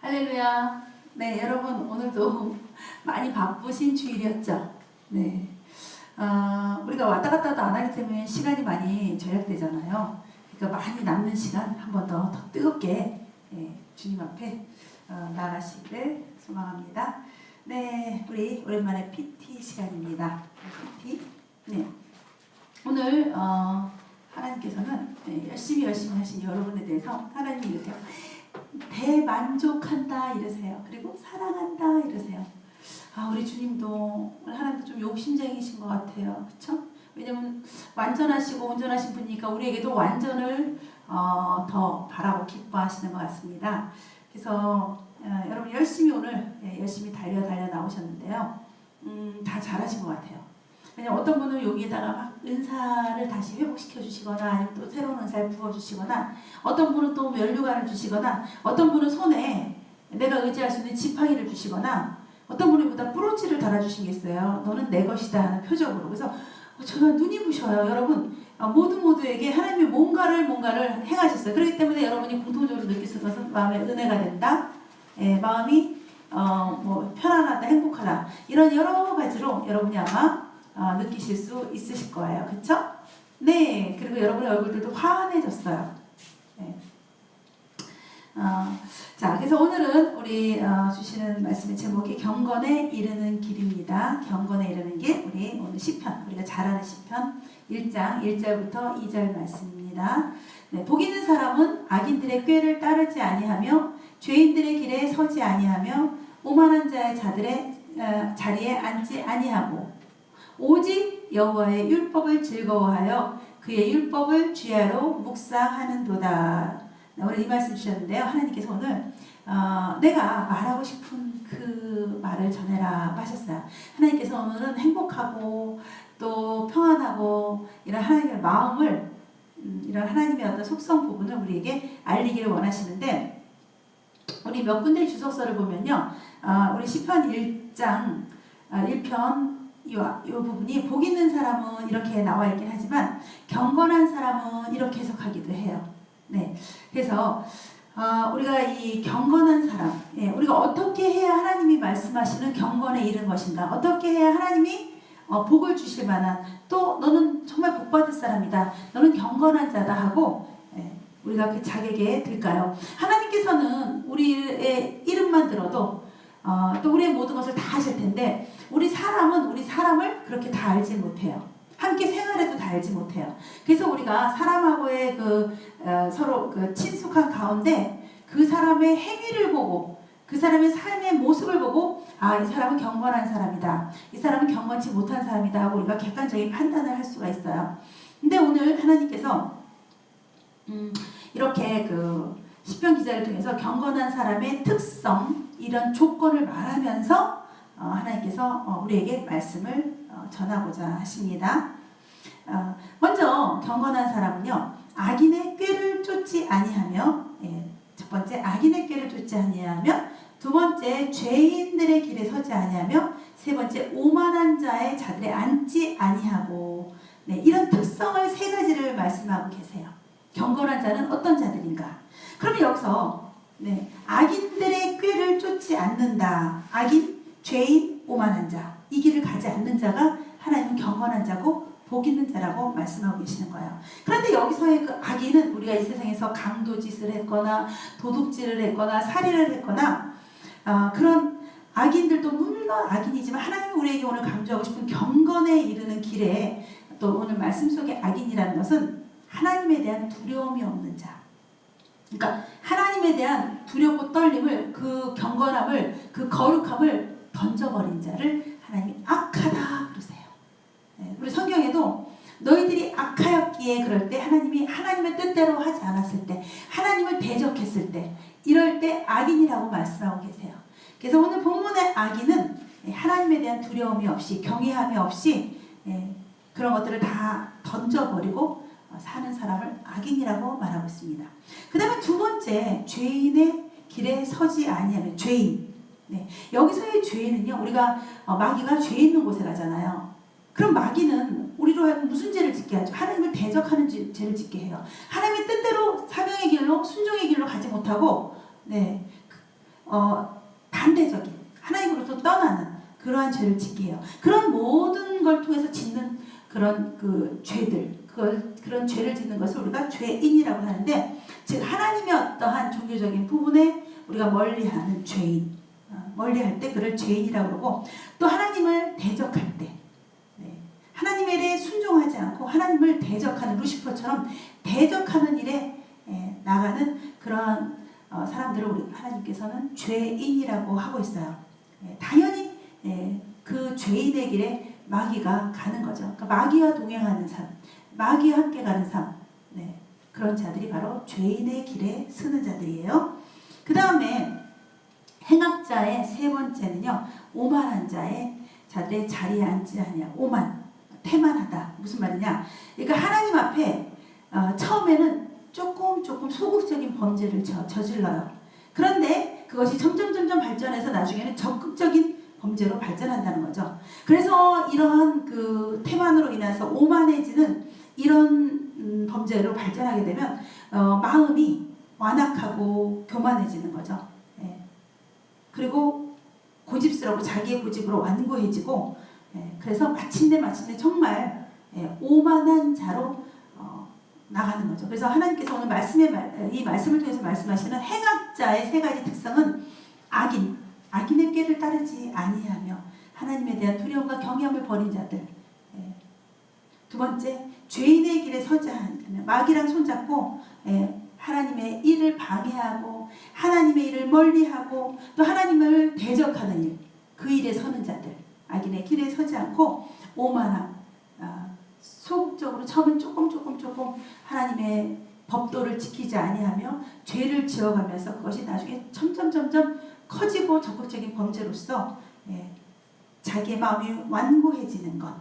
할렐루야. 네, 여러분 오늘도 많이 바쁘신 주일이었죠. 네, 우리가 왔다 갔다도 안 하기 때문에 시간이 많이 절약되잖아요. 그러니까 많이 남는 시간 한 번 더 뜨겁게 주님 앞에 나아가시기를 소망합니다. 네, 우리 오랜만에 PT 시간입니다. PT. 네, 오늘 하나님께서는 열심히 하신 여러분에 대해서 하나님이 이러세요. 대만족한다 이러세요. 그리고 사랑한다 이러세요. 우리 주님도 하나님도 좀 욕심쟁이신 것 같아요. 그렇죠? 왜냐면 완전하시고 온전하신 분이니까 우리에게도 완전을 더 바라고 기뻐하시는 것 같습니다. 그래서 여러분 열심히 오늘 열심히 달려 나오셨는데요. 다 잘하신 것 같아요. 왜냐면 어떤 분은 여기에다가 막 은사를 다시 회복시켜 주시거나 아니면 또 새로운 은사를 부어 주시거나 어떤 분은 또 면류관을 주시거나 어떤 분은 손에 내가 의지할 수 있는 지팡이를 주시거나 어떤 분이 보다 브로치를 달아주신 게 있어요. 너는 내 것이다 하는 표적으로. 그래서 정말 눈이 부셔요. 여러분 모두에게 하나님이 뭔가를 행하셨어요. 그렇기 때문에 여러분이 공통적으로 느낄 수 있는 것은 마음에 은혜가 된다. 마음이 편안하다, 행복하다. 이런 여러 가지로 여러분이 아마 느끼실 수 있으실 거예요. 그쵸? 네. 그리고 여러분의 얼굴들도 환해졌어요. 네. 자, 그래서 오늘은 우리 주시는 말씀의 제목이 경건에 이르는 길입니다. 경건에 이르는 길, 우리 오늘 시편, 우리가 잘 아는 시편 1장 1절부터 2절 말씀입니다. 네, 복 있는 사람은 악인들의 꾀를 따르지 아니하며 죄인들의 길에 서지 아니하며 오만한 자들의 자리에 앉지 아니하고 오직 여호와의 율법을 즐거워하여 그의 율법을 주야로 묵상하는도다. 오늘 이 말씀 주셨는데요. 하나님께서 오늘 내가 말하고 싶은 그 말을 전해라 하셨어요. 하나님께서 오늘은 행복하고 또 평안하고 이런 하나님의 마음을 이런 하나님의 어떤 속성 부분을 우리에게 알리기를 원하시는데 우리 몇 군데의 주석서를 보면요. 우리 시편 1장 1편 이 부분이 복 있는 사람은 이렇게 나와 있긴 하지만 경건한 사람은 이렇게 해석하기도 해요. 네, 그래서 우리가 이 경건한 사람, 우리가 어떻게 해야 하나님이 말씀하시는 경건에 이른 것인가? 어떻게 해야 하나님이 복을 주실 만한 또 너는 정말 복받을 사람이다. 너는 경건한 자다 하고 우리가 그 자격에 들까요? 하나님께서는 우리의 이름만 들어도 또 우리의 모든 것을 다 아실 텐데 우리 사람을 그렇게 다 알지 못해요. 함께 생활해도 다 알지 못해요. 그래서 우리가 사람하고의 서로 친숙한 가운데 그 사람의 행위를 보고 그 사람의 삶의 모습을 보고 이 사람은 경건한 사람이다. 이 사람은 경건치 못한 사람이다 하고 우리가 객관적인 판단을 할 수가 있어요. 근데 오늘 하나님께서 이렇게 시편 기자를 통해서 경건한 사람의 특성 이런 조건을 말하면서 하나님께서 우리에게 말씀을 전하고자 하십니다. 먼저 경건한 사람은요 악인의 꾀를 쫓지 아니하며 첫 번째 악인의 꾀를 쫓지 아니하며 두 번째 죄인들의 길에 서지 아니하며 세 번째 오만한 자들에 앉지 아니하고 이런 특성을 세 가지를 말씀하고 계세요. 경건한 자는 어떤 자들인가? 그러면 여기서 악인들의 꾀를 쫓지 않는다. 악인, 죄인, 오만한 자. 이 길을 가지 않는 자가 하나님은 경건한 자고 복 있는 자라고 말씀하고 계시는 거예요. 그런데 여기서의 그 악인은 우리가 이 세상에서 강도짓을 했거나 도둑질을 했거나 살인을 했거나 그런 악인들도 물론 악인이지만 하나님이 우리에게 오늘 강조하고 싶은 경건에 이르는 길에 또 오늘 말씀 속의 악인이라는 것은 하나님에 대한 두려움이 없는 자. 그러니까 하나님에 대한 두렵고 떨림을 그 경건함을 그 거룩함을 던져버린 자를 하나님이 악하다 그러세요. 우리 성경에도 너희들이 악하였기에 그럴 때 하나님이 하나님의 뜻대로 하지 않았을 때 하나님을 대적했을 때 이럴 때 악인이라고 말씀하고 계세요. 그래서 오늘 본문의 악인은 하나님에 대한 두려움이 없이 경외함이 없이 그런 것들을 다 던져버리고 사는 사람을 악인이라고 말하고 있습니다. 그 다음에 두 번째 죄인의 길에 서지 아니하면 죄인. 여기서의 죄인은요 우리가 마귀가 죄 있는 곳에 가잖아요. 그럼 마귀는 우리로 하여금 무슨 죄를 짓게 하죠? 하나님을 대적하는 죄를 짓게 해요. 하나님의 뜻대로 사명의 길로 순종의 길로 가지 못하고 반대적인 하나님으로부터 떠나는 그러한 죄를 짓게 해요. 그런 모든 걸 통해서 짓는 그런 그 죄들, 그런 죄를 짓는 것을 우리가 죄인이라고 하는데, 즉 하나님의 어떠한 종교적인 부분에 우리가 멀리하는 죄인, 멀리할 때 그를 죄인이라고 그러고, 또 하나님을 대적할 때, 하나님의 일에 순종하지 않고 하나님을 대적하는, 루시퍼처럼 대적하는 일에 나가는 그러한 사람들을 우리 하나님께서는 죄인이라고 하고 있어요. 당연히 그 죄인의 길에 마귀가 가는 거죠. 그러니까 마귀와 동행하는 삶, 마귀와 함께 가는 삶, 그런 자들이 바로 죄인의 길에 서는 자들이에요. 그 다음에 행악자의 세 번째는요, 오만한 자들의 자리에 앉지 아니하고. 오만, 태만하다. 무슨 말이냐? 그러니까 하나님 앞에 처음에는 조금 소극적인 범죄를 저질러요. 그런데 그것이 점점 발전해서 나중에는 적극적인 범죄로 발전한다는 거죠. 그래서 이러한 그 태만으로 인해서 오만해지는 이런 범죄로 발전하게 되면 마음이 완악하고 교만해지는 거죠. 그리고 고집스럽고 자기의 고집으로 완고해지고, 그래서 마침내 정말 오만한 자로 나가는 거죠. 그래서 하나님께서 오늘 이 말씀을 통해서 말씀하시는 행악자의 세 가지 특성은 악인의 꾀를 따르지 아니하며 하나님에 대한 두려움과 경외함을 버린 자들. 두 번째, 죄인의 길에 서지 않으며 마귀랑 손잡고 하나님의 일을 방해하고 하나님의 일을 멀리하고 또 하나님을 대적하는 일, 그 일에 서는 자들. 악인의 길에 서지 않고 오만함, 소극적으로 처음엔 조금 하나님의 법도를 지키지 아니하며 죄를 지어가면서 그것이 나중에 점점 커지고 적극적인 범죄로서 자기의 마음이 완고해지는 것.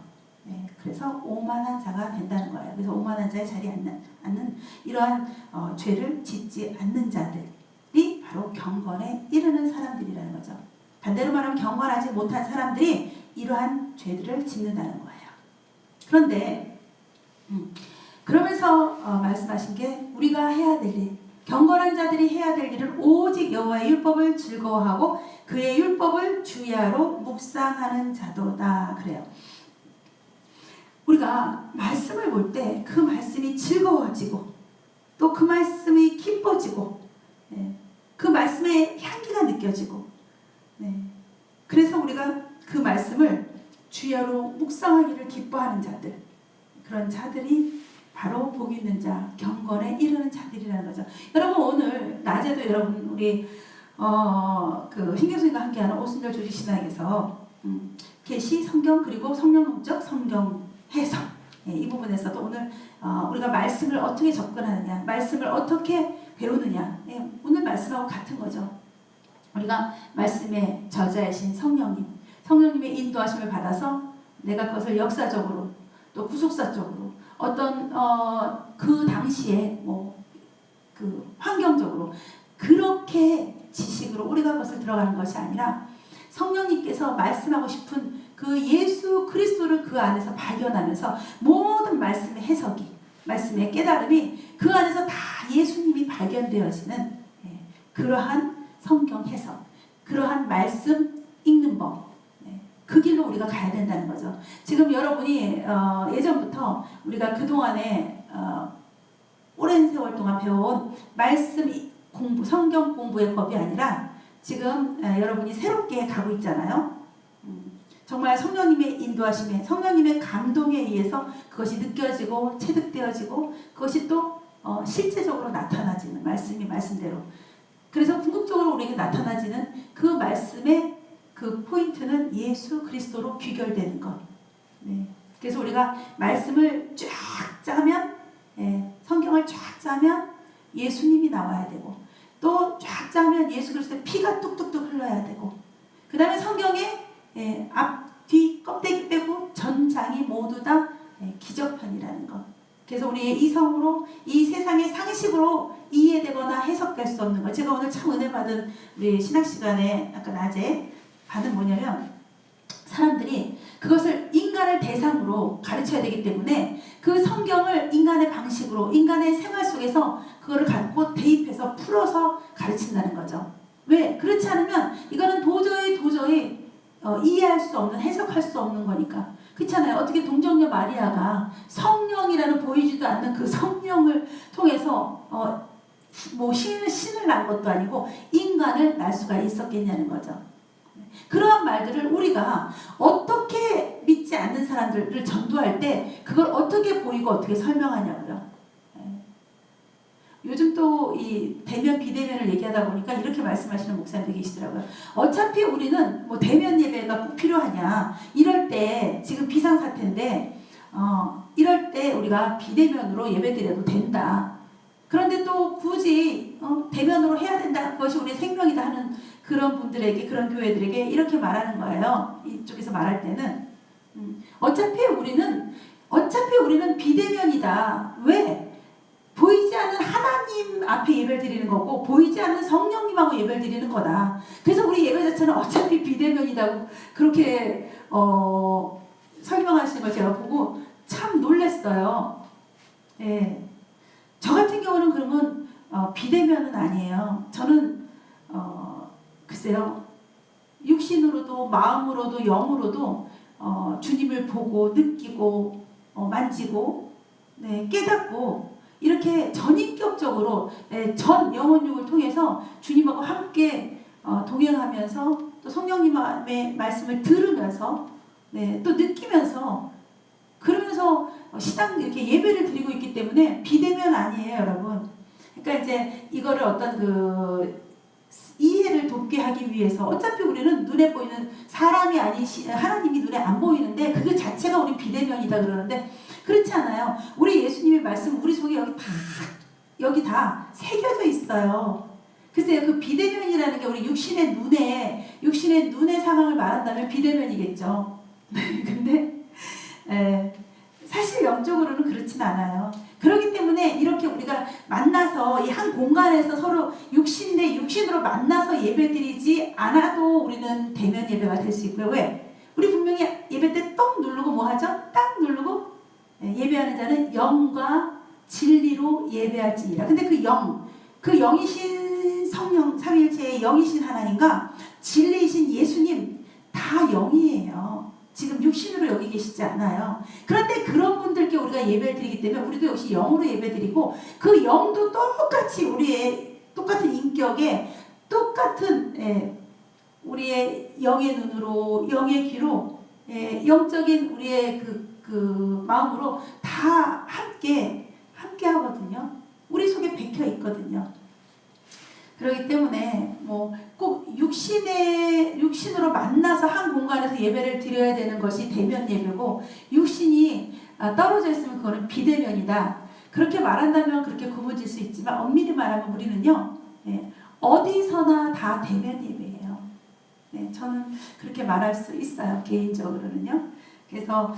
그래서 오만한 자가 된다는 거예요. 그래서 오만한 자의 자리에 앉는 이러한 죄를 짓지 않는 자들이 바로 경건에 이르는 사람들이라는 거죠. 반대로 말하면 경건하지 못한 사람들이 이러한 죄들을 짓는다는 거예요. 그런데 그러면서 말씀하신 게 우리가 해야 될 일, 경건한 자들이 해야 될 일은 오직 여호와의 율법을 즐거워하고 그의 율법을 주야로 묵상하는 자도다. 그래요. 우리가 말씀을 볼 때 그 말씀이 즐거워지고 또 그 말씀이 기뻐지고 그 말씀의 향기가 느껴지고, 그래서 우리가 그 말씀을 주야로 묵상하기를 기뻐하는 자들, 그런 자들이 바로 복 있는 자, 경건에 이르는 자들이라는 거죠. 여러분, 오늘 낮에도 여러분 우리 그 신경수님과 함께하는 오순절 조직신학에서 계시, 성경, 그리고 성령론적 성경 해석, 이 부분에서도 오늘 우리가 말씀을 어떻게 접근하느냐, 말씀을 어떻게 배우느냐, 오늘 말씀하고 같은 거죠. 우리가 말씀의 저자이신 성령님의 인도하심을 받아서 내가 그것을 역사적으로 또 구속사적으로 어떤 그 당시에 그 환경적으로 그렇게 지식으로 우리가 그것을 들어가는 것이 아니라 성령님께서 말씀하고 싶은 그 예수 그리스도를 그 안에서 발견하면서 모든 말씀의 해석이, 말씀의 깨달음이 그 안에서 다 예수님이 발견되어지는 그러한 성경 해석, 그러한 말씀 읽는 법, 그 길로 우리가 가야 된다는 거죠. 지금 여러분이 예전부터 우리가 그동안에 오랜 세월 동안 배워온 말씀 공부, 성경 공부의 법이 아니라 지금 여러분이 새롭게 가고 있잖아요. 정말 성령님의 인도하심에, 성령님의 감동에 의해서 그것이 느껴지고 체득되어지고 그것이 또 실제적으로 나타나지는 말씀이 말씀대로. 그래서 궁극적으로 우리에게 나타나지는 그 말씀의 그 포인트는 예수 그리스도로 귀결되는 것. 그래서 우리가 말씀을 쫙 짜면, 성경을 쫙 짜면 예수님이 나와야 되고, 또 쫙 짜면 예수 그리스도의 피가 뚝뚝뚝 흘러야 되고, 그 다음에 성경에 앞, 뒤, 껍데기 빼고 전장이 모두 다 기적편이라는 것. 그래서 우리의 이성으로, 이 세상의 상식으로 이해되거나 해석될 수 없는 것. 제가 오늘 참 은혜 받은 우리 신학 시간에 아까 낮에 받은 뭐냐면, 사람들이 그것을 인간을 대상으로 가르쳐야 되기 때문에 그 성경을 인간의 방식으로, 인간의 생활 속에서 그거를 갖고 대입해서 풀어서 가르친다는 거죠. 왜? 그렇지 않으면 이거는 도저히 이해할 수 없는, 해석할 수 없는 거니까. 그렇잖아요. 어떻게 동정녀 마리아가 성령이라는 보이지도 않는 그 성령을 통해서 뭐 신을 낳은 것도 아니고 인간을 낳을 수가 있었겠냐는 거죠. 그러한 말들을 우리가 어떻게 믿지 않는 사람들을 전도할 때 그걸 어떻게 보이고 어떻게 설명하냐고요. 요즘 또 이 대면 비대면을 얘기하다 보니까 이렇게 말씀하시는 목사님들이 계시더라고요. 어차피 우리는 뭐 대면 예배가 꼭 필요하냐, 이럴 때 지금 비상사태인데 이럴 때 우리가 비대면으로 예배드려도 된다. 그런데 또 굳이 대면으로 해야 된다, 그것이 우리의 생명이다 하는 그런 분들에게, 그런 교회들에게 이렇게 말하는 거예요. 이쪽에서 말할 때는 어차피 우리는 비대면이다. 왜? 보이지 않는 하나님 앞에 예배를 드리는 거고 보이지 않는 성령님하고 예배를 드리는 거다. 그래서 우리 예배 자체는 어차피 비대면이다고 그렇게 설명하시는 걸 제가 보고 참 놀랐어요. 예. 저 같은 경우는 그러면 비대면은 아니에요. 저는 글쎄요, 육신으로도 마음으로도 영으로도 주님을 보고 느끼고 만지고 깨닫고 이렇게 전인격적으로 전 영혼육을 통해서 주님하고 함께 동행하면서 또 성령님의 말씀을 들으면서 또 느끼면서 그러면서 시당 이렇게 예배를 드리고 있기 때문에 비대면 아니에요, 여러분. 그러니까 이제 이거를 어떤 그 이해를 돕게 하기 위해서 어차피 우리는 눈에 보이는 사람이 아니시 하나님이 눈에 안 보이는데 그 자체가 우리 비대면이다 그러는데 그렇지 않아요. 우리 예수님의 말씀 우리 속에 여기 다 새겨져 있어요. 글쎄요, 그 비대면이라는 게 우리 육신의 눈의 상황을 말한다면 비대면이겠죠. 근데 사실 영적으로는 그렇진 않아요. 그렇기 때문에 이렇게 우리가 만나서 이 한 공간에서 서로 육신 대 육신으로 만나서 예배드리지 않아도 우리는 대면 예배가 될 수 있고요. 왜? 우리 분명히 예배 때 떡 누르고 뭐 하죠? 딱 누르고 예배하는 자는 영과 진리로 예배할지니라. 근데 그 영이신 성령 삼위일체의 영이신 하나님과 진리이신 예수님 다 영이에요. 지금 육신으로 여기 계시지 않아요. 그런데 그런 분들께 우리가 예배를 드리기 때문에 우리도 역시 영으로 예배드리고 그 영도 똑같이 우리의 똑같은 인격에 똑같은 우리의 영의 눈으로 영의 귀로 영적인 우리의 그 마음으로 다 함께 하거든요. 우리 속에 박혀 있거든요. 그렇기 때문에 뭐 꼭 육신으로 만나서 한 공간에서 예배를 드려야 되는 것이 대면 예배고 육신이 떨어져 있으면 그거는 비대면이다. 그렇게 말한다면 그렇게 구분질 수 있지만 엄밀히 말하면 우리는요, 어디서나 다 대면 예배예요. 저는 그렇게 말할 수 있어요. 개인적으로는요. 그래서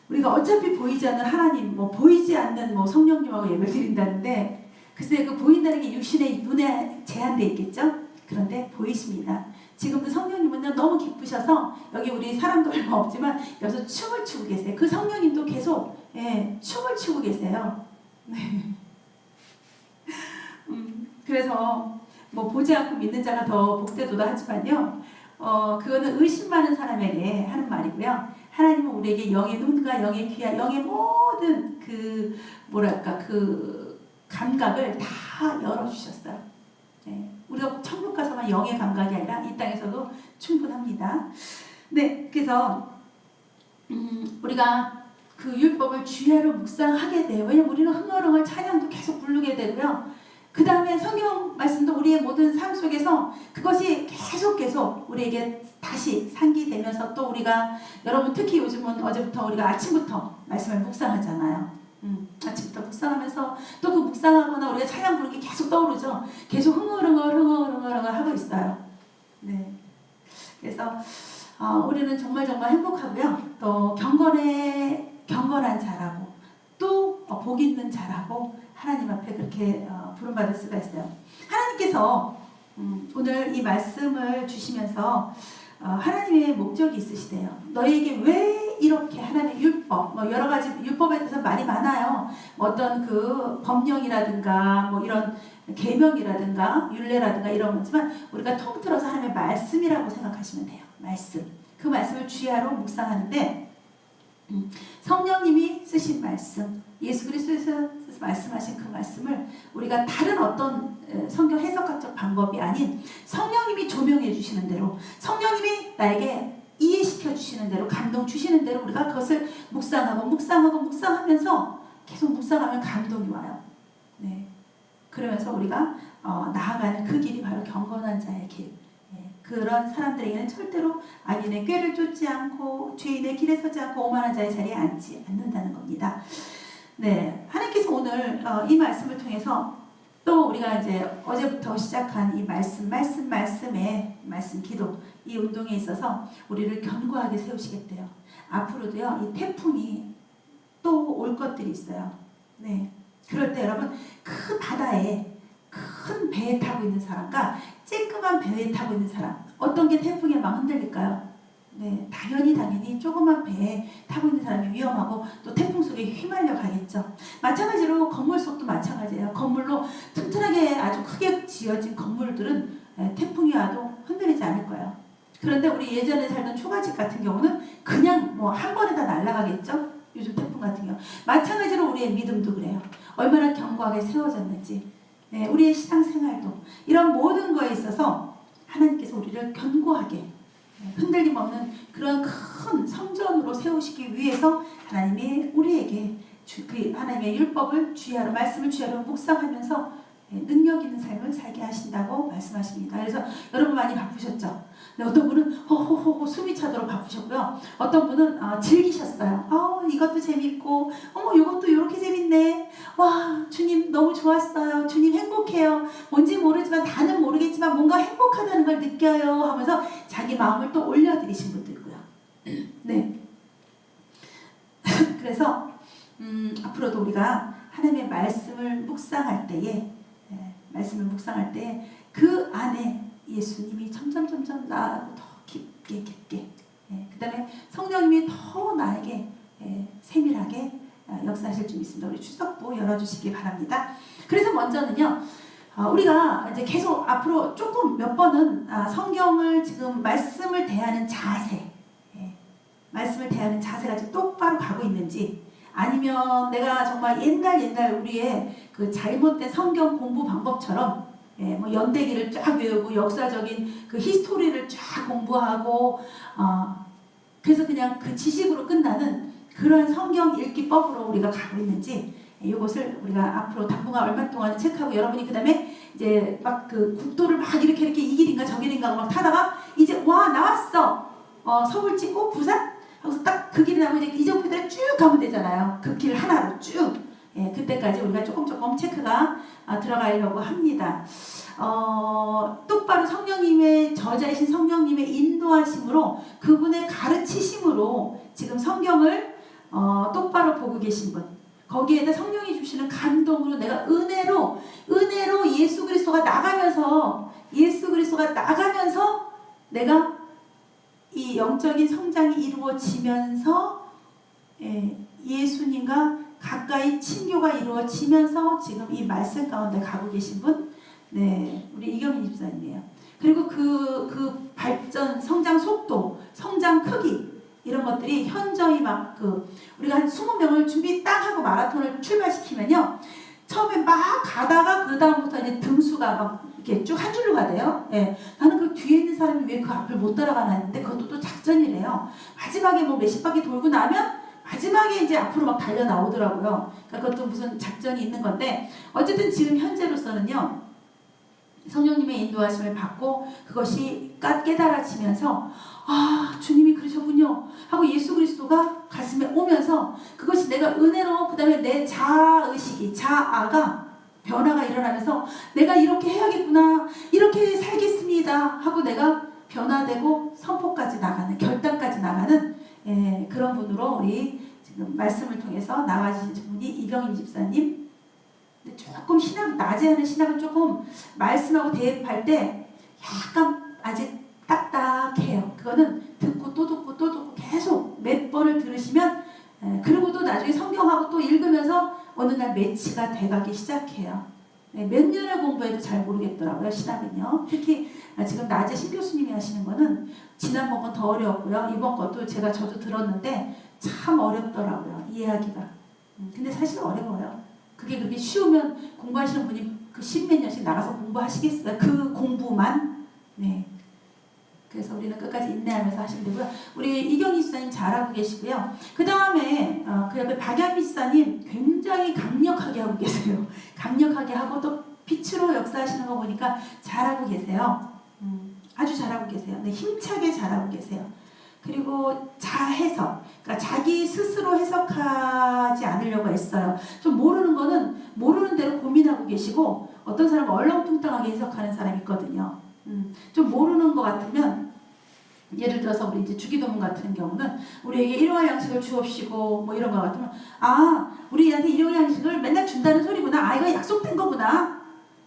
우리가 어차피 보이지 않는 하나님, 뭐 보이지 않는 뭐 성령님하고 예배 드린다는데 글쎄 그 보인다는 게 육신의 눈에 제한돼 있겠죠? 그런데 보이십니다. 지금 그 성령님은요 너무 기쁘셔서 여기 우리 사람도 얼마 없지만 여기서 춤을 추고 계세요. 그 성령님도 계속 춤을 추고 계세요. 그래서 뭐 보지 않고 믿는 자가 더 복되도다 하지만요, 그거는 의심 많은 사람에게 하는 말이고요. 하나님은 우리에게 영의 눈과 영의 귀와 영의 모든 그 감각을 다 열어주셨어요. 우리가 천국 가서만 영의 감각이 아니라 이 땅에서도 충분합니다. 그래서 우리가 그 율법을 주야로 묵상하게 돼요. 왜냐면 우리는 흥얼흥얼 찬양도 계속 부르게 되고요. 그 다음에 성경 말씀도 우리의 모든 삶 속에서 그것이 계속 우리에게 다시 상기되면서 또 우리가 여러분 특히 요즘은 어제부터 우리가 아침부터 말씀을 묵상하잖아요. 아침부터 묵상하면서 또 그 묵상하거나 우리가 찬양 부르는 게 계속 떠오르죠. 계속 흥얼흥얼 하고 있어요. 그래서 우리는 정말 행복하고요. 또 경건한 자라고 또 복 있는 자라고 하나님 앞에 그렇게 부름받을 수가 있어요. 하나님께서 오늘 이 말씀을 주시면서 하나님의 목적이 있으시대요. 너희에게 왜 이렇게 하나님의 율법, 뭐 여러 가지 율법에 대해서 말이 많아요. 어떤 그 법령이라든가 뭐 이런 계명이라든가 율례라든가 이런 거지만 우리가 통틀어서 하나님의 말씀이라고 생각하시면 돼요. 말씀. 그 말씀을 주야로 묵상하는데 성령님이 쓰신 말씀, 예수 그리스도에서 말씀하신 그 말씀을 우리가 다른 어떤 성경 해석학적 방법이 아닌 성령님이 조명해 주시는 대로, 성령님이 나에게 이해시켜 주시는 대로, 감동 주시는 대로 우리가 그것을 묵상하면서 계속 묵상하면 감동이 와요. 네. 그러면서 우리가 나아가는 그 길이 바로 경건한 자의 길. 그런 사람들에게는 절대로 악인의 꾀를 쫓지 않고 죄인의 길에 서지 않고 오만한 자의 자리에 앉지 않는다는 겁니다. 네, 하나님께서 오늘 이 말씀을 통해서 또 우리가 이제 어제부터 시작한 이 말씀 기도, 이 운동에 있어서 우리를 견고하게 세우시겠대요. 앞으로도요, 이 태풍이 또 올 것들이 있어요. 네, 그럴 때 여러분 큰 바다에 큰 배에 타고 있는 사람과 쬐끄만 배에 타고 있는 사람, 어떤 게 태풍에 막 흔들릴까요? 네, 당연히 조그만 배에 타고 있는 사람이 위험하고 또 태풍 속에 휘말려 가겠죠. 마찬가지로 건물 속도 마찬가지예요. 건물로 튼튼하게 아주 크게 지어진 건물들은 태풍이 와도 흔들리지 않을 거예요. 그런데 우리 예전에 살던 초가집 같은 경우는 그냥 뭐 한 번에 다 날아가겠죠. 요즘 태풍 같은 경우. 마찬가지로 우리의 믿음도 그래요. 얼마나 견고하게 세워졌는지, 네, 우리의 신앙생활도 이런 모든 거에 있어서 하나님께서 우리를 견고하게 흔들림 없는 그런 큰 성전으로 세우시기 위해서 하나님이 우리에게 그 하나님의 율법을 주야로, 말씀을 주야로 묵상하면서 능력 있는 삶을 살게 하신다고 말씀하십니다. 그래서 여러분 많이 바쁘셨죠? 어떤 분은 호호호 숨이 차도록 바쁘셨고요. 어떤 분은 즐기셨어요. 이것도 재밌고, 이것도 이렇게 재밌네. 와, 주님 너무 좋았어요. 주님 행복해요. 뭔지 모르지만, 다는 모르겠지만 뭔가 행복하다는 걸 느껴요 하면서 자기 마음을 또 올려드리신 분도 있고요. 네. 그래서 앞으로도 우리가 하나님의 말씀을 묵상할 때에 그 안에 예수님이 점점 나아가고 더 깊게 그 다음에 성령님이 더 나에게 세밀하게 역사하실 줄 믿습니다. 우리 출석부 열어주시기 바랍니다. 그래서 먼저는요, 우리가 이제 계속 앞으로 조금 몇 번은 성경을 지금 말씀을 대하는 자세, 말씀을 대하는 자세가 지금 똑바로 가고 있는지, 아니면 내가 정말 옛날 우리의 그 잘못된 성경 공부 방법처럼 뭐 연대기를 쫙 외우고 역사적인 그 히스토리를 쫙 공부하고 그래서 그냥 그 지식으로 끝나는 그런 성경 읽기법으로 우리가 가고 있는지, 이것을 우리가 앞으로 당분간 얼마 동안 체크하고, 여러분이 그 다음에 이제 막 그 국도를 막 이렇게 이 길인가 저 길인가 막 타다가 이제 와 나왔어, 서울 찍고 부산 하고서 딱 그 길이 나오면 이제 이정표대로 쭉 가면 되잖아요. 그 길 하나로 쭉. 그때까지 우리가 조금 체크가 들어가려고 합니다. 똑바로 성령님의 저자이신 성령님의 인도하심으로, 그분의 가르치심으로 지금 성경을 똑바로 보고 계신 분, 거기에다 성령이 주시는 감동으로 내가 은혜로 예수 그리스도가 나가면서 내가 이 영적인 성장이 이루어지면서 예수님과 가까이 친교가 이루어지면서 지금 이 말씀 가운데 가고 계신 분, 네, 우리 이경민 집사님이에요. 그리고 그 발전, 성장 속도, 성장 크기, 이런 것들이 현저히 막 우리가 한 20명을 준비 딱 하고 마라톤을 출발시키면요, 처음에 막 가다가 그 다음부터 이제 등수가 막 이렇게 쭉 한 줄로 가대요. 나는 그 뒤에 있는 사람이 왜 그 앞을 못 따라가나 했는데 그것도 또 작전이래요. 마지막에 뭐 몇십 바퀴 돌고 나면 마지막에 이제 앞으로 막 달려 나오더라고요. 그러니까 그것도 무슨 작전이 있는 건데, 어쨌든 지금 현재로서는요, 성령님의 인도하심을 받고 그것이 깨달아지면서 주님이 그러셨군요 하고 예수 그리스도가 가슴에 오면서, 그것이 내가 은혜로, 그 다음에 내 자아가 변화가 일어나면서 내가 이렇게 해야겠구나, 이렇게 살겠습니다 하고 내가 변화되고 선포까지 나가는, 결단까지 나가는 그런 분으로 우리 지금 말씀을 통해서 나와주신 분이 이경인 집사님. 조금 낮에 하는 신학은 조금 말씀하고 대입할 때 약간 아직 딱딱해요. 그거는 듣고 또 듣고 계속 몇 번을 들으시면, 그리고 또 나중에 성경하고 또 읽으면서 어느 날 매치가 돼가기 시작해요. 네, 몇 년을 공부해도 잘 모르겠더라고요. 신학은요. 특히 지금 낮에 신 교수님이 하시는 거는 지난번 건 더 어려웠고요. 이번 것도 저도 들었는데 참 어렵더라고요. 이해하기가. 근데 사실 어려워요. 그게 그렇게 쉬우면 공부하시는 분이 그 십몇 년씩 나가서 공부하시겠어요? 그 공부만? 네. 그래서 우리는 끝까지 인내하면서 하시면 되고요. 우리 이경희 집사님 잘하고 계시고요. 그 다음에 그 옆에 박양미 집사님 굉장히 강력하게 하고 계세요. 강력하게 하고 또 빛으로 역사하시는 거 보니까 잘하고 계세요. 아주 잘하고 계세요. 네, 힘차게 잘하고 계세요. 그리고 자해석, 그러니까 자기 스스로 해석하지 않으려고 했어요. 좀 모르는 거는 모르는 대로 고민하고 계시고 어떤 사람은 얼렁뚱땅하게 해석하는 사람이 있거든요. 좀 모르는 것 같으면 예를 들어서 우리 이제 주기도문 같은 경우는 우리에게 일용할 양식을 주옵시고 뭐 이런 거 같으면 우리한테 일용할 양식을 맨날 준다는 소리구나. 이거 약속된 거구나.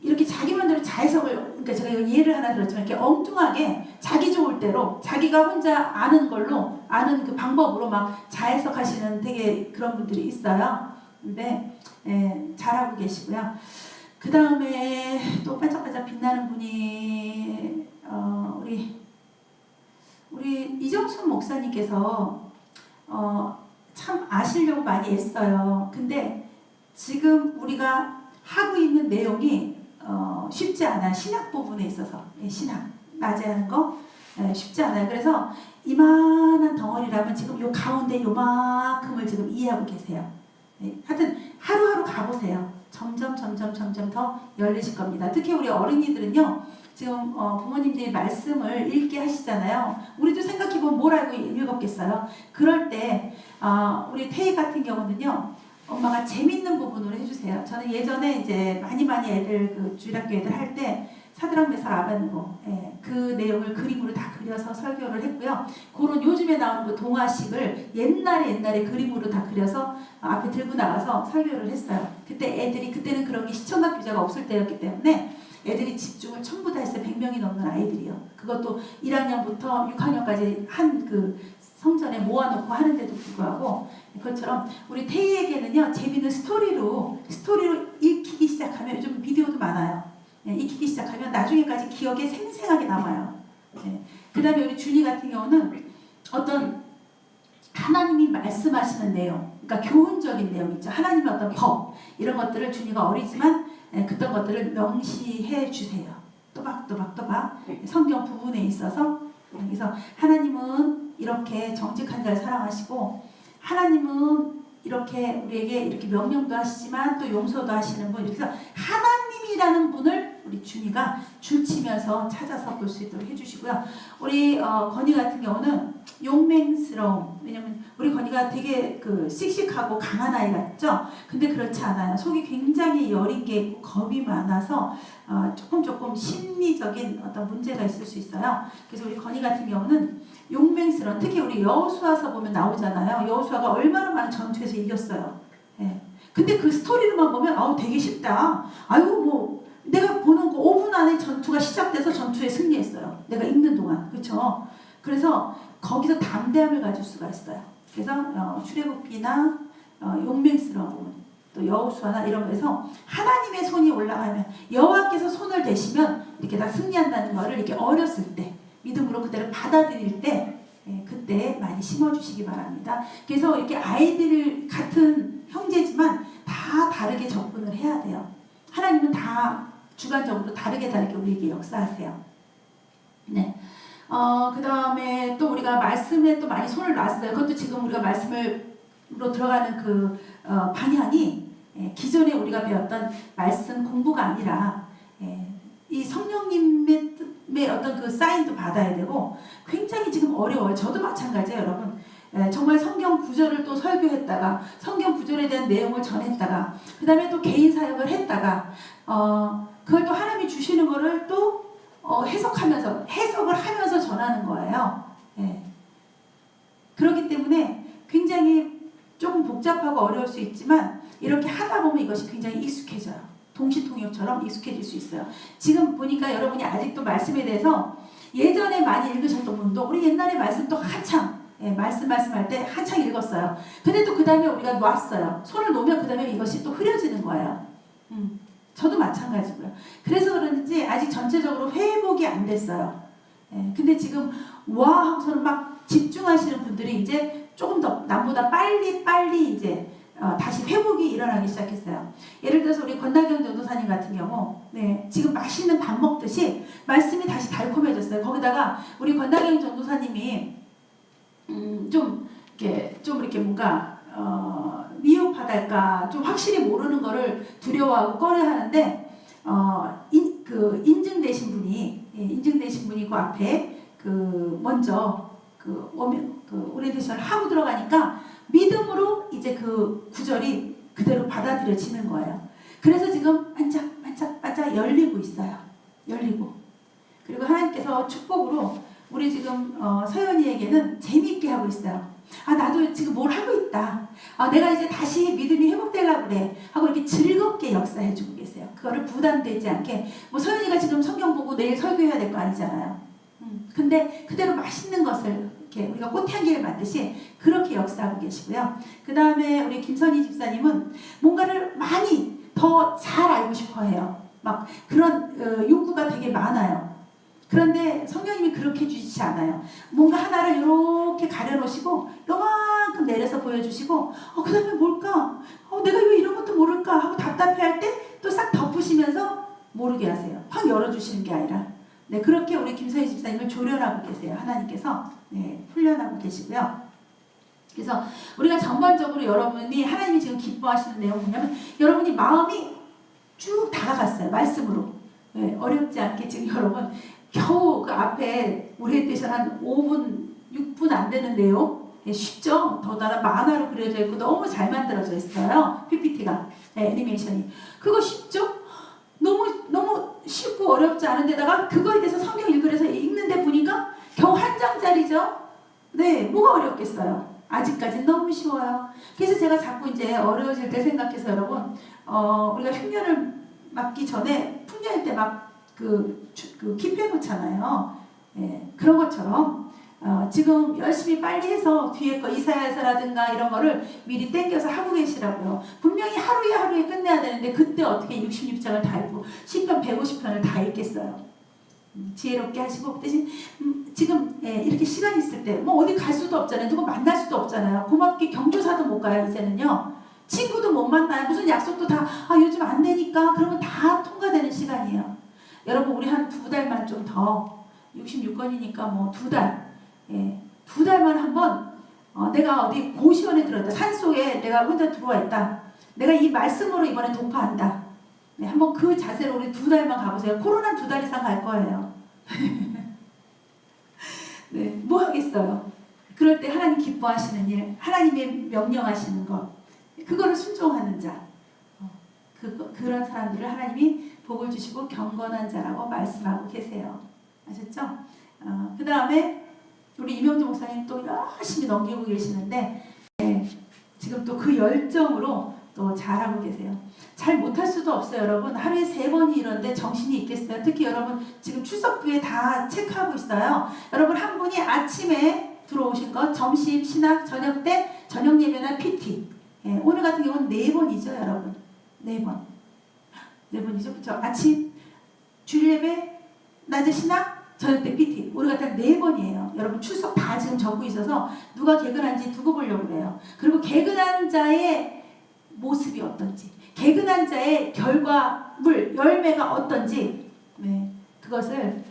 이렇게 자기 만대로 자해석을, 그러니까 제가 이거 예를 하나 들었지만 이렇게 엉뚱하게 자기 좋을 대로 자기가 혼자 아는 걸로 아는 그 방법으로 막 자해석하시는 되게 그런 분들이 있어요. 근데 잘하고 계시고요. 그 다음에 또 반짝반짝 빛나는 분이 우리 이정순 목사님께서 참 아시려고 많이 애써요. 근데 지금 우리가 하고 있는 내용이 쉽지 않아요. 신학 부분에 있어서. 신학 낮에 하는 거 쉽지 않아요. 그래서 이만한 덩어리라면 지금 요 가운데 요만큼을 지금 이해하고 계세요. 하여튼 하루하루 가보세요. 점점 더 열리실 겁니다. 특히 우리 어린이들은요. 지금 부모님들이 말씀을 읽게 하시잖아요. 우리도 생각해보면 뭘 알고 읽었겠어요. 그럴 때 우리 태희 같은 경우는요. 엄마가 재밌는 부분으로 해주세요. 저는 예전에 이제 많이 애들 그 주일학교 애들 할 때 사드락 메삭 아벤노고 그 내용을 그림으로 다 그려서 설교를 했고요. 그런 요즘에 나오는 그 동화식을 옛날에 그림으로 다 그려서 앞에 들고 나가서 설교를 했어요. 그때는 그런 게 시청각 규제가 없을 때였기 때문에 애들이 집중을 전부 다 했어요. 100명이 넘는 아이들이요. 그것도 1학년부터 6학년까지 한 그 성전에 모아놓고 하는데도 불구하고 그것처럼 우리 태희에게는요 재미있는 스토리로 익히기 시작하면 요즘 비디오도 많아요. 익히기 시작하면 나중에까지 기억에 생생하게 남아요. 그 다음에 우리 준이 같은 경우는 어떤 하나님이 말씀하시는 내용, 그러니까 교훈적인 내용 있죠. 하나님의 어떤 법 이런 것들을 준이가 어리지만 그런 것들을 명시해 주세요. 또박 성경 부분에 있어서. 그래서 하나님은 이렇게 정직한 자를 사랑하시고 하나님은 이렇게 우리에게 이렇게 명령도 하시지만 또 용서도 하시는 분. 이렇게 해서 하나님이라는 분을 우리 준이가 줄치면서 찾아서 볼 수 있도록 해주시고요. 우리 건이 같은 경우는 용맹스러움. 왜냐면 우리 건이가 되게 그 씩씩하고 강한 아이 같죠? 근데 그렇지 않아요. 속이 굉장히 여린 게 있고 겁이 많아서 조금 심리적인 어떤 문제가 있을 수 있어요. 그래서 우리 건이 같은 경우는 용맹스러운, 특히 우리 여호수아서 보면 나오잖아요. 여호수아가 얼마나 많은 전투에서 이겼어요. 근데 그 스토리로만 보면 되게 쉽다. 뭐 내가 보는 그 5분 안에 전투가 시작돼서 전투에 승리했어요. 내가 읽는 동안. 그렇죠? 그래서 거기서 담대함을 가질 수가 있어요. 그래서 출애굽기나 용맹스러운 부분, 또 여호수아나 이런 거에서 하나님의 손이 올라가면 여호와께서 손을 대시면 이렇게 다 승리한다는 거를 이렇게 어렸을 때 믿음으로 그대로 받아들일 때 그때 많이 심어주시기 바랍니다. 그래서 이렇게 아이들 같은 형제지만 다 다르게 접근을 해야 돼요. 하나님은 다 주관적으로 다르게 우리에게 역사하세요. 네. 그 다음에 또 우리가 말씀에 또 많이 손을 놨어요. 그것도 지금 우리가 말씀으로 들어가는 그 방향이 기존에 우리가 배웠던 말씀 공부가 아니라 이 성령님의 어떤 그 사인도 받아야 되고 굉장히 지금 어려워요. 저도 마찬가지예요, 여러분. 정말 성경 구절을 또 설교했다가 성경 구절에 대한 내용을 전했다가 그 다음에 또 개인 사역을 했다가 그걸 또 하나님이 주시는 거를 또 해석을 하면서 전하는 거예요. 그렇기 때문에 굉장히 조금 복잡하고 어려울 수 있지만 이렇게 하다 보면 이것이 굉장히 익숙해져요. 동시통역처럼 익숙해질 수 있어요. 지금 보니까 여러분이 아직도 말씀에 대해서 예전에 많이 읽으셨던 분도 우리 옛날에 말씀 또 한창 말씀할 때 한창 읽었어요. 근데 또 그 다음에 우리가 놨어요. 손을 놓으면 그 다음에 이것이 또 흐려지는 거예요. 저도 마찬가지고요. 그래서 그런지 아직 전체적으로 회복이 안 됐어요. 예, 근데 지금 와 하고서는 막 집중하시는 분들이 이제 조금 더 남보다 빨리 이제 다시 회복이 일어나기 시작했어요. 예를 들어서 우리 권나경 전도사님 같은 경우, 네, 지금 맛있는 밥 먹듯이 말씀이 다시 달콤해졌어요. 거기다가 우리 권나경 전도사님이 좀 이렇게 뭔가 미흡하달까 좀 확실히 모르는 거를 두려워하고 꺼려하는데 인증되신 분이 그 앞에 먼저 오리엔테이션을 하고 들어가니까 믿음으로 이제 그 구절이 그대로 받아들여지는 거예요. 그래서 지금 반짝반짝 열리고 있어요. 열리고. 그리고 하나님께서 축복으로 우리 지금 서연이에게는 재미있게 하고 있어요. 나도 지금 뭘 하고 있다. 내가 이제 다시 믿음이 회복되려고 그래. 하고 이렇게 즐겁게 역사해주고 계세요. 그거를 부담되지 않게. 뭐 서연이가 지금 성경 보고 내일 설교해야 될 거 아니잖아요. 근데 그대로 맛있는 것을 이렇게 우리가 꽃향기를 맡듯이 그렇게 역사하고 계시고요. 그 다음에 우리 김선희 집사님은 뭔가를 많이 더 잘 알고 싶어 해요. 막 그런 욕구가 되게 많아요. 그런데 성령님이 그렇게 주시지 않아요. 뭔가 하나를 이렇게 가려놓으시고 요만큼 내려서 보여주시고 그 다음에 뭘까? 내가 왜 이런 것도 모를까? 하고 답답해할 때 또 싹 덮으시면서 모르게 하세요. 확 열어주시는 게 아니라. 네, 그렇게 우리 김서희 집사님을 조련하고 계세요. 하나님께서. 네, 훈련하고 계시고요. 그래서 우리가 전반적으로 여러분이 하나님이 지금 기뻐하시는 내용은 뭐냐면 여러분이 마음이 쭉 다가갔어요. 말씀으로. 네, 어렵지 않게 지금 여러분 겨우 그 앞에 오리엔테이션 한 5분, 6분 안 되는 내용. 네, 쉽죠? 더더나 만화로 그려져 있고 너무 잘 만들어져 있어요. PPT가. 네, 애니메이션이. 그거 쉽죠? 너무 쉽고 어렵지 않은데다가 그거에 대해서 성경 읽으래서 읽는데 보니까 겨우 한 장짜리죠? 네, 뭐가 어렵겠어요? 아직까지는 너무 쉬워요. 그래서 제가 자꾸 이제 어려워질 때 생각해서 여러분, 우리가 흉년을 맞기 전에 풍년일 때 막 킵해 놓잖아요. 예, 그런 것처럼 지금 열심히 빨리 해서 뒤에 거 이사야서라든가 이런 거를 미리 땡겨서 하고 계시라고요. 분명히 하루에 끝내야 되는데 그때 어떻게 66장을 다 읽고 시편 150편을 다 읽겠어요. 지혜롭게 하시고 그 대신 지금 이렇게 시간 있을 때 뭐 어디 갈 수도 없잖아요. 누구 만날 수도 없잖아요. 고맙게 경조사도 못 가요. 이제는요. 친구도 못 만나요. 무슨 약속도 다 요즘 안 되니까 그러면 다 통과되는 시간이에요. 여러분 우리 한 2달만 좀 더 66권이니까 뭐 2달 2달만 한번 내가 어디 고시원에 들어있다. 산속에 내가 혼자 들어와 있다. 내가 이 말씀으로 이번에 도파한다. 네, 한번 그 자세로 우리 2달만 가보세요. 코로나 2달 이상 갈 거예요. 네, 뭐 하겠어요. 그럴 때 하나님 기뻐하시는 일, 하나님의 명령하시는 것, 그거를 순종하는 자, 그런 사람들을 하나님이 복을 주시고 경건한 자라고 말씀하고 계세요. 아셨죠? 그 다음에 우리 이명주 목사님 또 열심히 넘기고 계시는데 지금 또 그 열정으로 또 잘하고 계세요. 잘 못할 수도 없어요. 여러분 하루에 3번이 이런데 정신이 있겠어요. 특히 여러분 지금 출석부에 다 체크하고 있어요. 여러분 한 분이 아침에 들어오신 것 점심, 신학, 저녁 때 저녁 예배나 PT 오늘 같은 경우는 4번이죠. 여러분 4번 4번이죠. 그렇죠? 아침 주일 예배, 낮에 신학, 저녁 때 PT. 오늘 같은 4번이에요. 여러분 출석 다 지금 적고 있어서 누가 개근한지 두고 보려고 그래요. 그리고 개근한 자의 모습이 어떤지, 개근한 자의 결과물, 열매가 어떤지 그것을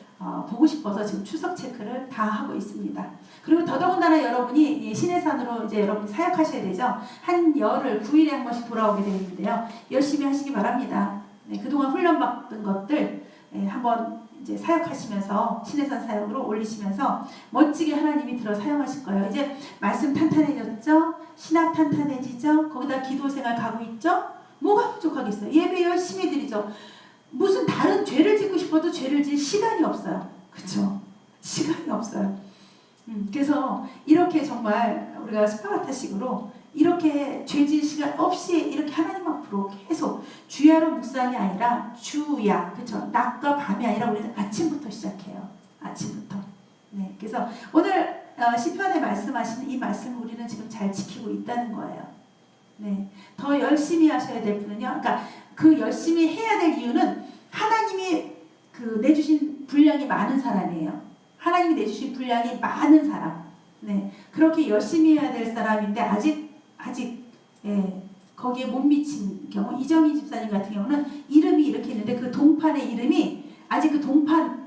보고 싶어서 지금 출석 체크를 다 하고 있습니다. 그리고 더더군다나 여러분이 신해산으로 이제 여러분이 사역하셔야 되죠. 한 열흘 9일에 한 번씩 돌아오게 되는데요. 열심히 하시기 바랍니다. 그동안 훈련받은 것들 한번 이제 사역하시면서 신해산 사역으로 올리시면서 멋지게 하나님이 들어 사용하실 거예요. 이제 말씀 탄탄해졌죠? 신학 탄탄해지죠? 거기다 기도 생활 가고 있죠? 뭐가 부족하겠어요? 예배 열심히 드리죠? 무슨 다른 죄를 짓고 싶어도 죄를 질 시간이 없어요. 그렇죠? 시간이 없어요. 그래서 이렇게 정말 우리가 스파르타식으로 이렇게 죄질 시간 없이 이렇게 하나님 앞으로 계속 주야로 묵상이 아니라 주야, 그렇죠? 낮과 밤이 아니라 우리는 아침부터 시작해요. 아침부터. 네, 그래서 오늘 시편에 말씀하시는 이 말씀을 우리는 지금 잘 지키고 있다는 거예요. 네, 더 열심히 하셔야 될 분은요. 그러니까 그 열심히 해야 될 이유는 하나님이 그 내주신 분량이 많은 사람이에요. 하나님이 내주신 분량이 많은 사람. 네, 그렇게 열심히 해야 될 사람인데 아직 예, 거기에 못 미친 경우, 이정희 집사님 같은 경우는 이름이 이렇게 있는데 그 동판의 이름이 아직 그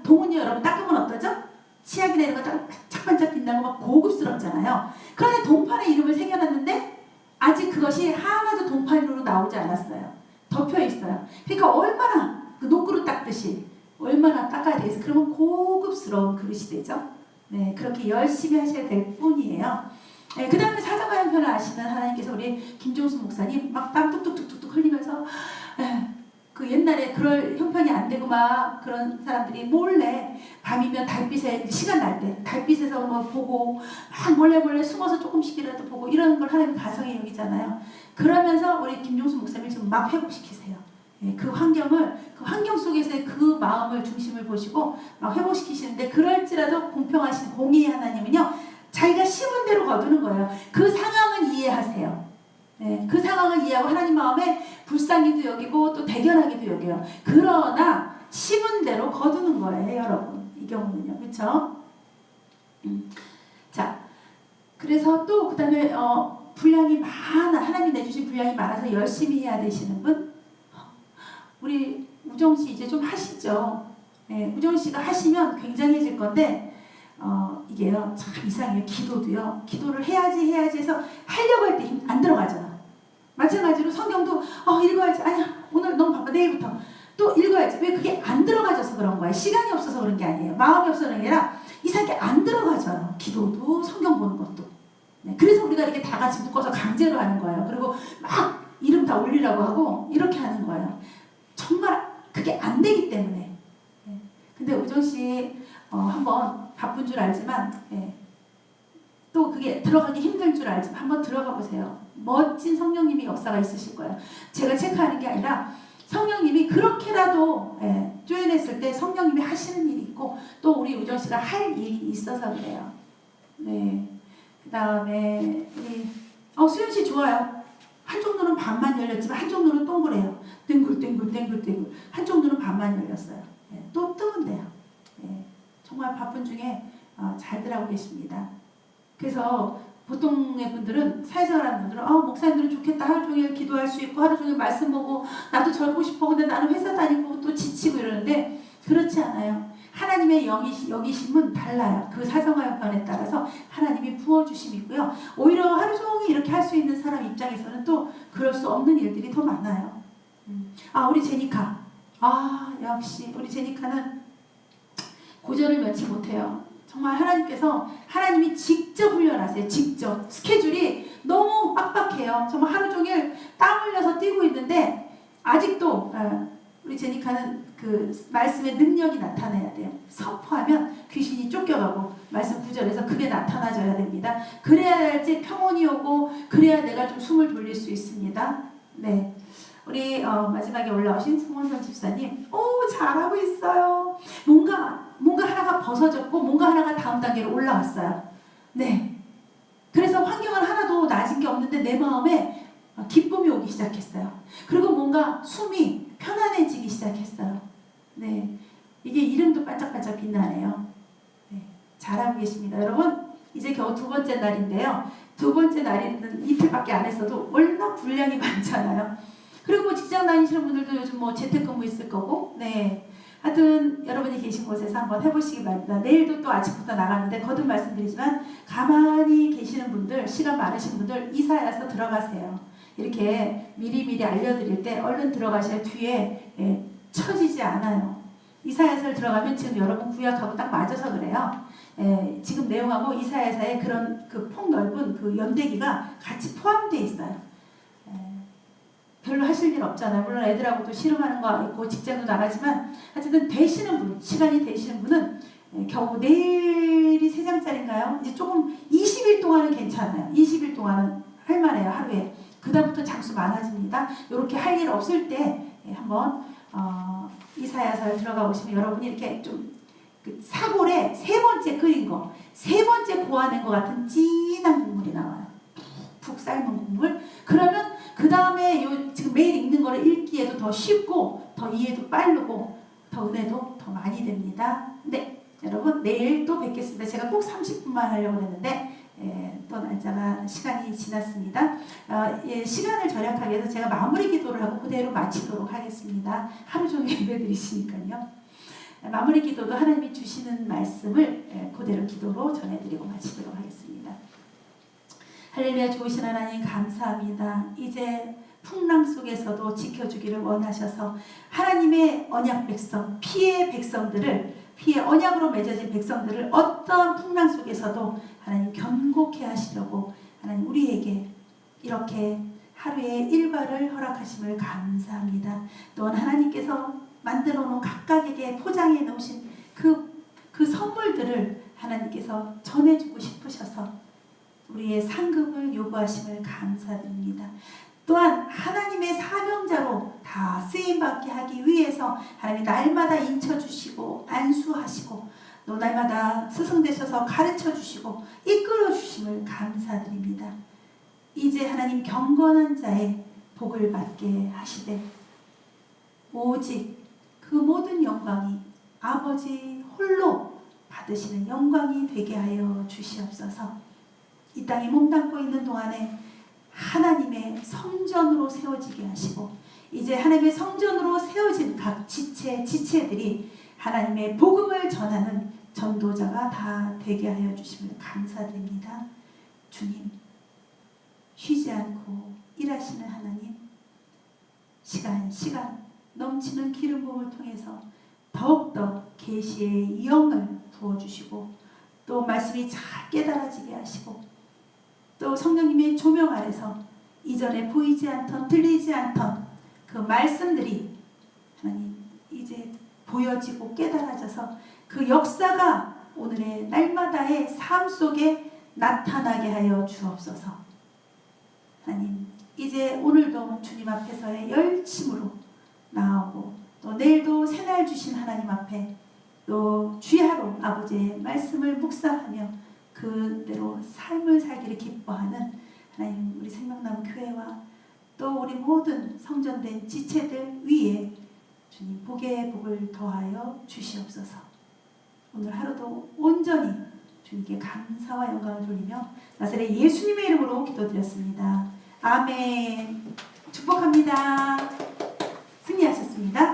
동은요 여러분 닦으면 어떠죠? 치약이나 이런 거 반짝반짝 빛나고 막 고급스럽잖아요. 그런데 동판에 이름을 새겨놨는데 아직 그것이 하나도 동판으로 나오지 않았어요. 덮여 있어요. 그러니까 얼마나 그 녹그릇 닦듯이 얼마나 닦아야 되겠어요. 그러면 고급스러운 그릇이 되죠. 네, 그렇게 열심히 하셔야 될 뿐이에요. 네, 그 다음에 사자가 형편을 아시는 하나님께서 우리 김종수 목사님 막 땀 뚝뚝뚝뚝 흘리면서 그 옛날에 그럴 형편이 안 되고 막 그런 사람들이 몰래 밤이면 달빛에 시간 날 때 달빛에서 뭐 보고 막 몰래 숨어서 조금씩이라도 보고 이런 걸 하나님 가성의 여기잖아요. 그러면서 우리 김종수 목사님 지금 막 회복시키세요. 예, 그 환경 속에서의 그 마음을 중심을 보시고 막 회복시키시는데 그럴지라도 공평하신 공의의 하나님은요 자기가 심은 대로 거두는 거예요. 그 상황은 이해하세요. 네, 그 상황을 이해하고 하나님 마음에 불쌍히도 여기고 또 대견하기도 여겨요. 그러나 심은 대로 거두는 거예요, 여러분. 이 경우는요, 그렇죠? 자, 그래서 또 그 다음에 분량이 많아, 하나님이 내주신 분량이 많아서 열심히 해야 되시는 분, 우리 우정 씨 이제 좀 하시죠. 네, 우정 씨가 하시면 굉장해질 건데. 이게요 참 이상해요. 기도도요 기도를 해야지 해서 하려고 할 때 힘 안 들어가잖아. 마찬가지로 성경도 읽어야지, 아니야 오늘 너무 바빠 내일부터 또 읽어야지. 왜 그게 안 들어가져서 그런 거야. 시간이 없어서 그런 게 아니에요. 마음이 없어서 그런 게 아니라 이상하게 안 들어가져요. 기도도 성경 보는 것도. 네, 그래서 우리가 이렇게 다 같이 묶어서 강제로 하는 거예요. 그리고 막 이름 다 올리라고 하고 이렇게 하는 거예요. 정말 그게 안 되기 때문에. 네. 근데 우정씨 한번 바쁜 줄 알지만 또 그게 들어가기 힘든 줄 알지만 한번 들어가 보세요. 멋진 성령님의 역사가 있으실 거예요. 제가 체크하는 게 아니라 성령님이 그렇게라도 쪼여냈을 때 성령님이 하시는 일이 있고 또 우리 우정씨가 할 일이 있어서 그래요. 네. 그 다음에 우리 수연씨 좋아요. 한쪽 눈은 반만 열렸지만 한쪽 눈은 동그래요. 땡글 한쪽 눈은 반만 열렸어요. 또 뜨면 돼요. 정말 바쁜 중에 잘들 하고 계십니다. 그래서 보통의 분들은 사회생활하는 분들은 목사님들은 좋겠다. 하루 종일 기도할 수 있고 하루 종일 말씀 보고 나도 절고 싶어. 근데 나는 회사 다니고 또 지치고 이러는데 그렇지 않아요. 하나님의 여기심은 달라요. 그 사정과 형편에 따라서 하나님이 부어주심이 있고요. 오히려 하루 종일 이렇게 할 수 있는 사람 입장에서는 또 그럴 수 없는 일들이 더 많아요. 우리 제니카. 역시 우리 제니카는 고전을 면치 못해요. 정말 하나님이 직접 훈련하세요. 직접. 스케줄이 너무 빡빡해요. 정말 하루 종일 땀 흘려서 뛰고 있는데 아직도 우리 제니카는 그 말씀의 능력이 나타나야 돼요. 선포하면 귀신이 쫓겨가고 말씀 구절에서 그게 나타나져야 됩니다. 그래야지 평온이 오고 그래야 내가 좀 숨을 돌릴 수 있습니다. 네. 우리 마지막에 올라오신 송원선 집사님, 잘하고 있어요. 뭔가 하나가 벗어졌고 뭔가 하나가 다음 단계로 올라갔어요. 네. 그래서 환경은 하나도 낮은 게 없는데 내 마음에 기쁨이 오기 시작했어요. 그리고 뭔가 숨이 편안해지기 시작했어요. 네. 이게 이름도 반짝반짝 빛나네요. 네. 잘하고 계십니다. 여러분, 이제 겨우 두 번째 날인데요. 두 번째 날에는 이틀밖에 안 했어도 워낙 분량이 많잖아요. 그리고 직장 다니시는 분들도 요즘 재택근무 있을 거고, 네. 하여튼 여러분이 계신 곳에서 한번 해보시기 바랍니다. 내일도 또 아침부터 나가는데 거듭 말씀드리지만 가만히 계시는 분들, 시간 많으신 분들 이사야서 들어가세요. 이렇게 미리미리 알려드릴 때 얼른 들어가셔야 뒤에 처지지 않아요. 이사야서를 들어가면 지금 여러분 구약하고 딱 맞아서 그래요. 지금 내용하고 이사야서의 그런 그 폭넓은 그 연대기가 같이 포함되어 있어요. 별로 하실 일 없잖아요. 물론 애들하고도 씨름하는 거 있고 직장도 나가지만 어쨌든 되시는 분, 시간이 되시는 분은 겨우 내일이 3장짜리인가요? 이제 조금 20일 동안은 괜찮아요. 20일 동안은 할만해요. 하루에. 그 다음부터 장수 많아집니다. 이렇게 할 일 없을 때 한번 이사야서를 들어가 보시면 여러분이 이렇게 좀 그 사골에 3번째 끓인 거, 3번째 고아낸 것 같은 진한 국물이 나와요. 푹 삶은 국물. 그러면 그 다음에 요 지금 매일 읽는 거를 읽기에도 더 쉽고 더 이해도 빠르고 더 은혜도 더 많이 됩니다. 네, 여러분 내일 또 뵙겠습니다. 제가 꼭 30분만 하려고 했는데 또 날짜가 시간이 지났습니다. 시간을 절약하기 위해서 제가 마무리 기도를 하고 그대로 마치도록 하겠습니다. 하루 종일 예배드리시니까요. 마무리 기도도 하나님이 주시는 말씀을 그대로 기도로 전해드리고 마치도록 하겠습니다. 할렐루야. 좋으신 하나님 감사합니다. 이제 풍랑 속에서도 지켜주기를 원하셔서 하나님의 언약 백성, 피의 백성들을, 피의 언약으로 맺어진 백성들을 어떤 풍랑 속에서도 하나님 견고케 하시려고 하나님 우리에게 이렇게 하루의 일과를 허락하심을 감사합니다. 또한 하나님께서 만들어 놓은 각각에게 포장해 놓으신 그 선물들을 하나님께서 전해주고 싶으셔서 우리의 상급을 요구하심을 감사드립니다. 또한 하나님의 사명자로 다 쓰임받게 하기 위해서 하나님이 날마다 인쳐주시고 안수하시고 또 날마다 스승되셔서 가르쳐주시고 이끌어주심을 감사드립니다. 이제 하나님 경건한 자의 복을 받게 하시되 오직 그 모든 영광이 아버지 홀로 받으시는 영광이 되게 하여 주시옵소서. 이 땅에 몸담고 있는 동안에 하나님의 성전으로 세워지게 하시고 이제 하나님의 성전으로 세워진 각 지체들이 하나님의 복음을 전하는 전도자가 다 되게 하여 주심을 감사드립니다. 주님, 쉬지 않고 일하시는 하나님, 시간 넘치는 기름 부음을 통해서 더욱더 계시의 영을 부어주시고 또 말씀이 잘 깨달아지게 하시고 또 성령님의 조명 아래서 이전에 보이지 않던 들리지 않던 그 말씀들이 하나님 이제 보여지고 깨달아져서 그 역사가 오늘의 날마다의 삶 속에 나타나게 하여 주옵소서. 하나님 이제 오늘도 주님 앞에서의 열심으로 나오고 또 내일도 새날 주신 하나님 앞에 또 주야로 아버지의 말씀을 묵상하며 그대로 삶을 살기를 기뻐하는 하나님 우리 생명나무 교회와 또 우리 모든 성전된 지체들 위에 주님 복의 복을 더하여 주시옵소서. 오늘 하루도 온전히 주님께 감사와 영광을 돌리며 나사렛 예수님의 이름으로 기도드렸습니다. 아멘. 축복합니다. 승리하셨습니다.